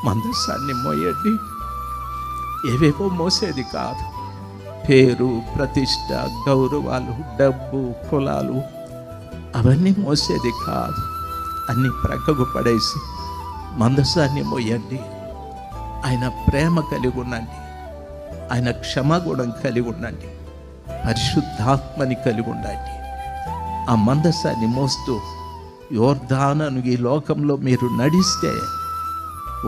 మందసాన్ని మోయండి. ఏవేవో మోసేది కాదు. పేరు, ప్రతిష్ట, గౌరవాలు, డబ్బు, కులాలు అవన్నీ మోసేది కాదు. అన్నీ ప్రక్కకు పడేసి మందసాన్ని మోయండి. ఆయన ప్రేమ కలిగి ఉండండి, ఆయన క్షమాగుణం కలిగి ఉండండి, పరిశుద్ధాత్మని కలిగి ఉండండి. ఆ మందసాన్ని మోస్తూ యోర్దానును ఈ లోకంలో మీరు నడిస్తే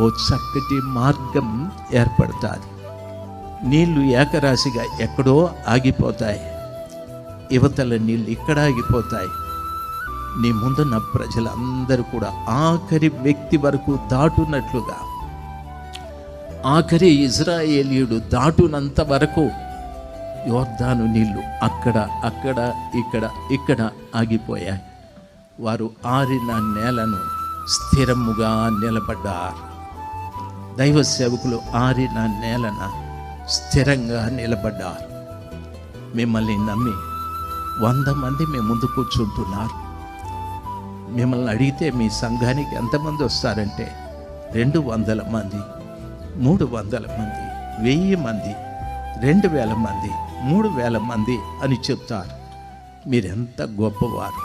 ఓ చక్కటి మార్గం ఏర్పడుతుంది. నీళ్లు ఏకరాశిగా ఎక్కడో ఆగిపోతాయి, యువతల నీళ్ళు ఇక్కడ ఆగిపోతాయి. నీ ముందున్న ప్రజలందరూ కూడా ఆఖరి వ్యక్తి వరకు దాటున్నట్లుగా, ఆఖరి ఇజ్రాయేలీయుడు దాటునంత వరకు యోర్దాను నీళ్లు అక్కడ అక్కడ ఇక్కడ ఇక్కడ ఆగిపోయాయి. వారు ఆరిన నేలను స్థిరముగా నిలబడ్డారు. దైవ సేవకులు ఆరిన నేలన స్థిరంగా నిలబడ్డారు. మిమ్మల్ని నమ్మి 100 మంది మీ ముందు కూర్చుంటున్నారు. మిమ్మల్ని అడిగితే మీ సంఘానికి ఎంతమంది వస్తారంటే 200 మంది, 300 మంది, 1000 మంది, 2000 మంది, 3000 మంది అని చెప్తారు. మీరెంత గొప్పవారు!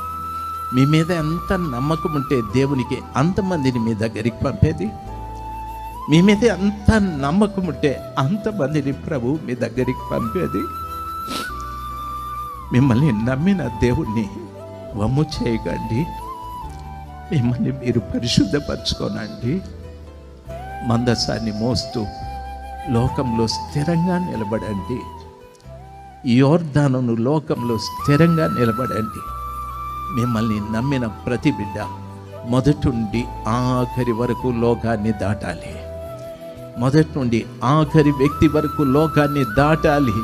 మీ మీద ఎంత నమ్మకం ఉంటే దేవునికి అంతమందిని మీ దగ్గరికి పంపేది. మీ మీద ఎంత నమ్మకం ఉంటే అంతమందిని ప్రభు మీ దగ్గరికి పంపేది. మిమ్మల్ని నమ్మిన దేవుణ్ణి వమ్ము చేయకండి. మిమ్మల్ని మీరు పరిశుద్ధపరచుకోనండి. మందసాన్ని మోస్తూ లోకంలో స్థిరంగా నిలబడండి. యోర్దానును లోకంలో స్థిరంగా నిలబడండి. మిమ్మల్ని నమ్మిన ప్రతి బిడ్డ మొదటి నుండి ఆఖరి వరకు లోకాన్ని దాటాలి. మొదటి నుండి ఆఖరి వ్యక్తి వరకు లోకాన్ని దాటాలి.